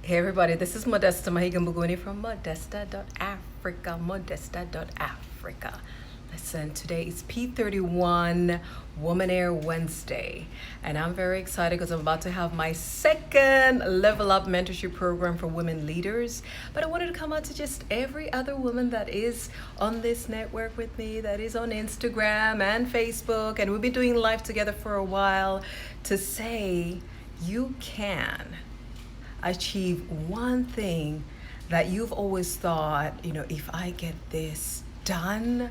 Hey everybody, this is Modesta Mahigan Buguni from Modesta.Africa. Modesta.Africa. Listen, today is P31 Woman Air Wednesday, and I'm very excited because I'm about to have my second Level Up mentorship program for women leaders. But I wanted to come out to just every other woman that is on this network with me, that is on Instagram and Facebook, and we've been doing live together for a while, to say you can achieve one thing that you've always thought, if I get this done,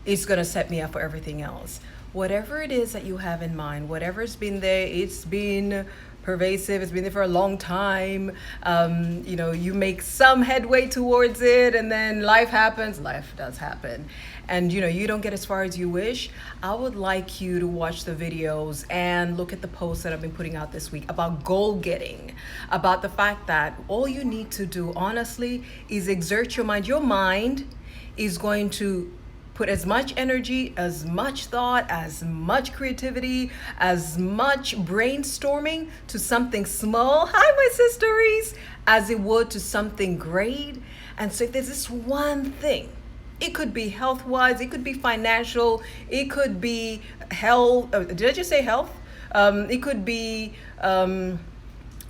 it's going to set me up for everything else. Whatever it is that you have in mind, whatever's been there, it's been pervasive, it's been there for a long time. You make some headway towards it, and then life happens, life does happen. And you don't get as far as you wish. I would like you to watch the videos and look at the posts that I've been putting out this week about goal getting, about the fact that all you need to do, honestly, is exert your mind. Your mind is going to put as much energy, as much thought, as much creativity, as much brainstorming to something small, hi my sisteries, as it would to something great. And so if there's this one thing, it could be health wise, it could be financial, it could be health. Did I just say health? It could be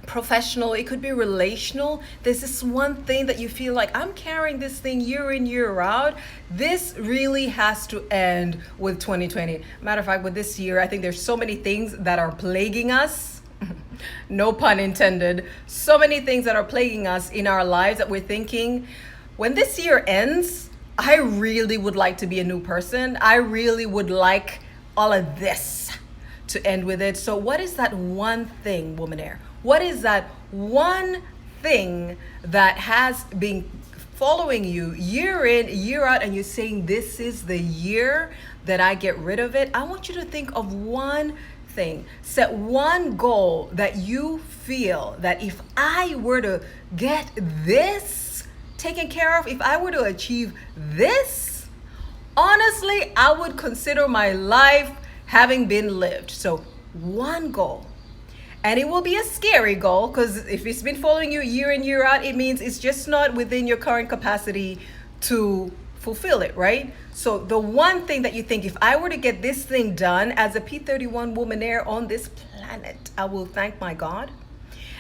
professional, it could be relational. There's this one thing that you feel like, I'm carrying this thing year in, year out. This really has to end with 2020. Matter of fact, with this year, I think there's so many things that are plaguing us. No pun intended. So many things that are plaguing us in our lives that we're thinking, when this year ends, I really would like to be a new person. I really would like all of this to end with it. So what is that one thing, Woman Air? What is that one thing that has been following you year in, year out, and you're saying, this is the year that I get rid of it? I want you to think of one thing. Set one goal that you feel that if I were to get this taken care of, if I were to achieve this, honestly, I would consider my life having been lived. So one goal. And it will be a scary goal, because if it's been following you year in, year out, it means it's just not within your current capacity to fulfill it, right? So the one thing that you think, if I were to get this thing done as a P31 Woman Air on this planet, I will thank my God.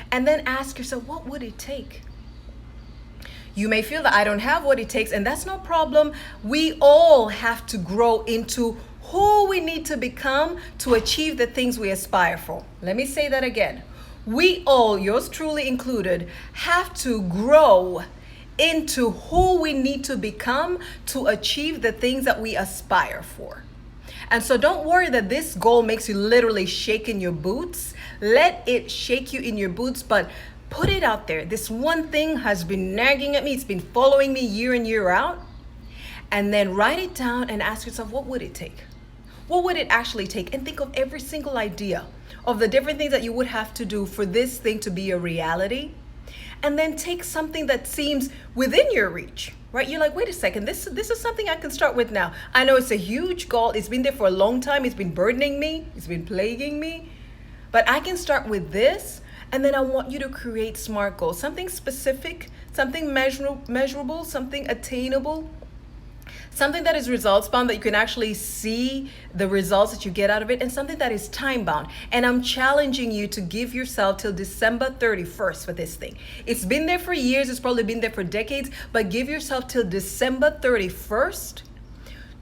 And then ask yourself, what would it take? You may feel that I don't have what it takes, and that's no problem. We all have to grow into who we need to become to achieve the things we aspire for. Let me say that again. We all, yours truly included, have to grow into who we need to become to achieve the things that we aspire for. And so don't worry that this goal makes you literally shake in your boots. Let it shake you in your boots, but put it out there. This one thing has been nagging at me. It's been following me year in, year out. And then write it down and ask yourself, what would it take? What would it actually take? And think of every single idea of the different things that you would have to do for this thing to be a reality. And then take something that seems within your reach, right? You're like, wait a second, this is something I can start with now. I know it's a huge goal. It's been there for a long time. It's been burdening me. It's been plaguing me. But I can start with this. And then I want you to create SMART goals, something specific, something measurable, something attainable, something that is results bound, that you can actually see the results that you get out of it, and something that is time bound. And I'm challenging you to give yourself till December 31st for this thing. It's been there for years. It's probably been there for decades, but give yourself till December 31st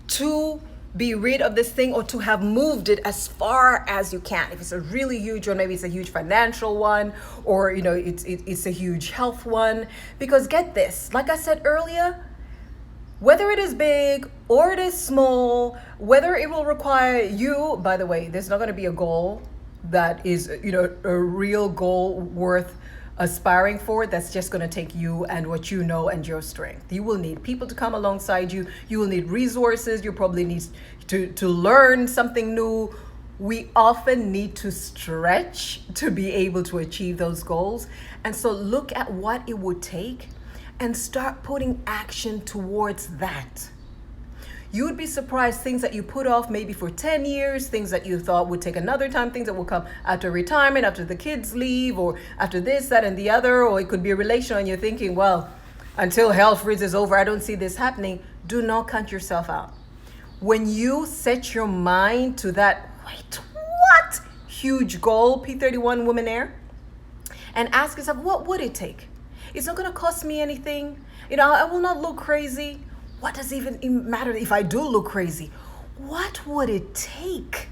to be rid of this thing, or to have moved it as far as you can. If it's a really huge one, maybe it's a huge financial one, or it's a huge health one. Because get this, like I said earlier, whether it is big or it is small, whether it will require you, by the way, there's not going to be a goal that is a real goal worth aspiring for, that's just going to take you and what you know and your strength. You will need people to come alongside you. You will need resources. You probably need to learn something new. We often need to stretch to be able to achieve those goals. And so look at what it would take and start putting action towards that. You would be surprised things that you put off maybe for 10 years, things that you thought would take another time, things that will come after retirement, after the kids leave, or after this, that, and the other, or it could be a relation and you're thinking, well, until hell freezes over, I don't see this happening. Do not count yourself out. When you set your mind to that, wait, what? Huge goal, P31 Womenaire, and ask yourself, what would it take? It's not going to cost me anything. I will not look crazy. What does it even matter if I do look crazy? What would it take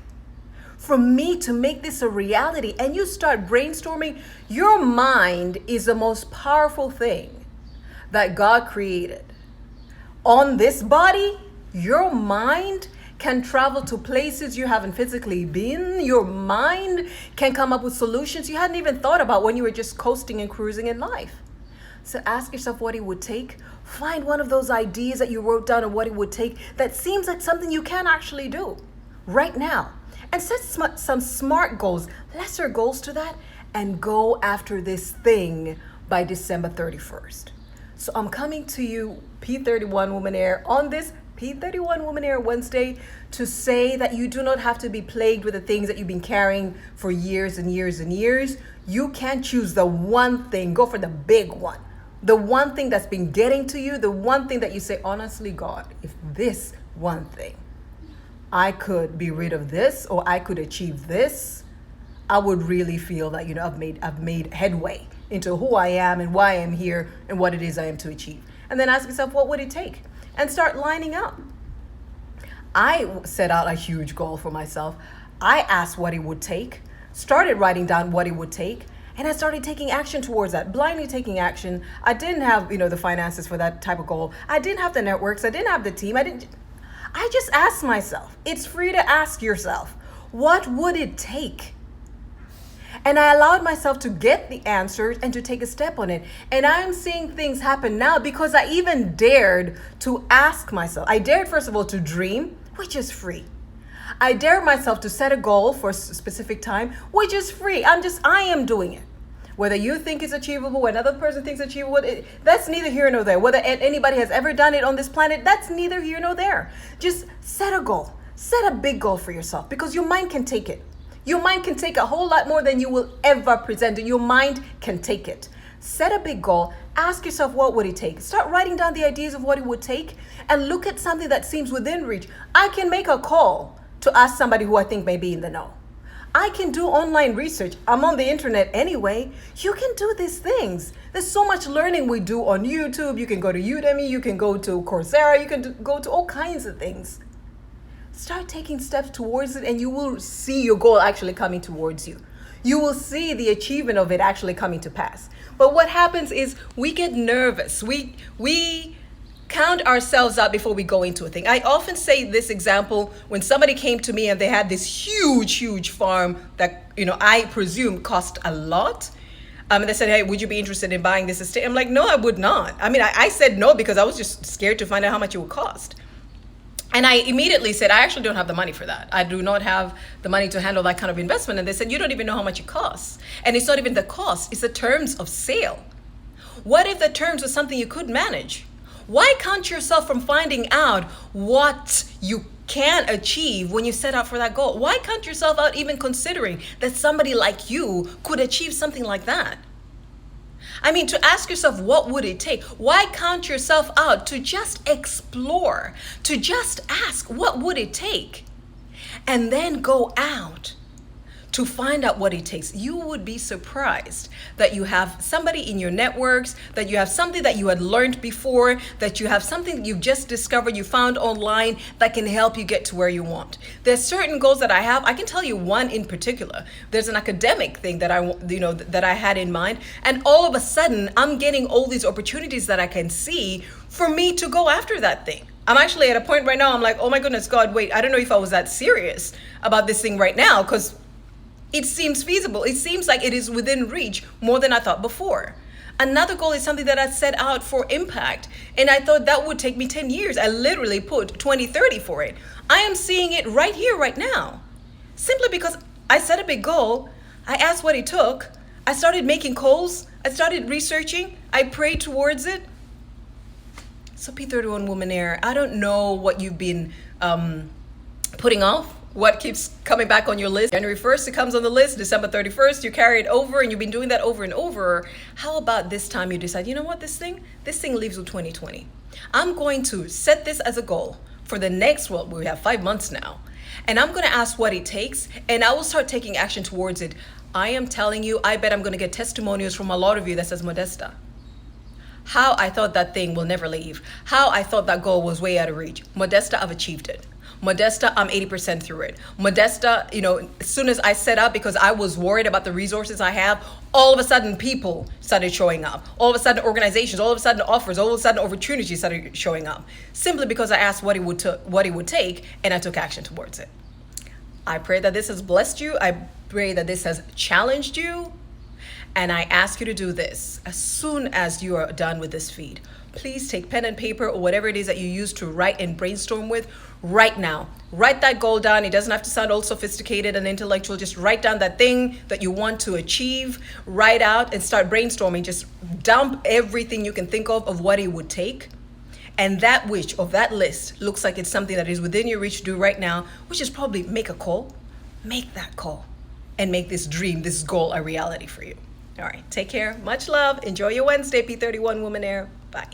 for me to make this a reality? And you start brainstorming. Your mind is the most powerful thing that God created. On this body, your mind can travel to places you haven't physically been. Your mind can come up with solutions you hadn't even thought about when you were just coasting and cruising in life. So ask yourself what it would take. Find one of those ideas that you wrote down of what it would take that seems like something you can actually do right now. And set some smart goals, lesser goals to that, and go after this thing by December 31st. So I'm coming to you, P31 Womenaire, on this P31 Womenaire Wednesday to say that you do not have to be plagued with the things that you've been carrying for years and years and years. You can choose the one thing, go for the big one. The one thing that's been getting to you, the one thing that you say, honestly, God, if this one thing, I could be rid of this or I could achieve this, I would really feel that, I've made headway into who I am and why I am here and what it is I am to achieve. And then ask yourself, what would it take? And start lining up. I set out a huge goal for myself. I asked what it would take, started writing down what it would take, and I started taking action towards that, blindly taking action. I didn't have, the finances for that type of goal. I didn't have the networks. I didn't have the team. I just asked myself. It's free to ask yourself, what would it take? And I allowed myself to get the answers and to take a step on it. And I'm seeing things happen now because I even dared to ask myself. I dared, first of all, to dream, which is free. I dared myself to set a goal for a specific time, which is free. I am doing it. Whether you think it's achievable, when another person thinks it's achievable, that's neither here nor there. Whether anybody has ever done it on this planet, that's neither here nor there. Just set a goal. Set a big goal for yourself because your mind can take it. Your mind can take a whole lot more than you will ever present. Your mind can take it. Set a big goal. Ask yourself, what would it take? Start writing down the ideas of what it would take and look at something that seems within reach. I can make a call to ask somebody who I think may be in the know. I can do online research. I'm on the internet anyway. You can do these things. There's so much learning we do on YouTube. You can go to Udemy. You can go to Coursera. You can go to all kinds of things. Start taking steps towards it and you will see your goal actually coming towards you. You will see the achievement of it actually coming to pass. But what happens is we get nervous. We count ourselves out before we go into a thing. I often say this example when somebody came to me and they had this huge farm that, I presume cost a lot. And they said, hey, would you be interested in buying this estate? I'm like, no, I would not. I said no because I was just scared to find out how much it would cost. And I immediately said, I actually don't have the money for that. I do not have the money to handle that kind of investment. And they said, you don't even know how much it costs. And it's not even the cost, it's the terms of sale. What if the terms were something you could manage? Why count yourself from finding out what you can achieve when you set out for that goal? Why count yourself out even considering that somebody like you could achieve something like that? To ask yourself, what would it take? Why count yourself out to just explore, to just ask, what would it take? And then go out to find out what it takes. You would be surprised that you have somebody in your networks, that you have something that you had learned before, that you have something that you've just discovered, you found online that can help you get to where you want. There's certain goals that I have. I can tell you one in particular. There's an academic thing that I had in mind, and all of a sudden I'm getting all these opportunities that I can see for me to go after that thing. I'm actually at a point right now, I'm like, oh my goodness, God, wait, I don't know if I was that serious about this thing right now, because it seems feasible. It seems like it is within reach more than I thought before. Another goal is something that I set out for impact. And I thought that would take me 10 years. I literally put 2030 for it. I am seeing it right here, right now. Simply because I set a big goal. I asked what it took. I started making calls. I started researching. I prayed towards it. So P31 Woman Air, I don't know what you've been putting off, what keeps coming back on your list. January 1st, it comes on the list. December 31st, you carry it over, and you've been doing that over and over. How about this time you decide, you know what, this thing leaves with 2020. I'm going to set this as a goal for the next, well, we have 5 months now. And I'm going to ask what it takes, and I will start taking action towards it. I am telling you, I bet I'm going to get testimonials from a lot of you that says, Modesta, how I thought that thing will never leave. How I thought that goal was way out of reach. Modesta, I've achieved it. Modesta, I'm 80% through it. Modesta, as soon as I set up, because I was worried about the resources I have, all of a sudden people started showing up. All of a sudden organizations, all of a sudden offers, all of a sudden opportunities started showing up. Simply because I asked what it would take, and I took action towards it. I pray that this has blessed you. I pray that this has challenged you. And I ask you to do this as soon as you are done with this feed. Please take pen and paper or whatever it is that you use to write and brainstorm with right now. Write that goal down. It doesn't have to sound all sophisticated and intellectual. Just write down that thing that you want to achieve. Write out and start brainstorming. Just dump everything you can think of what it would take. And that which of that list looks like it's something that is within your reach to do right now, which is probably make a call. Make that call and make this dream, this goal a reality for you. All right, take care. Much love. Enjoy your Wednesday, P31 Woman Air. Bye.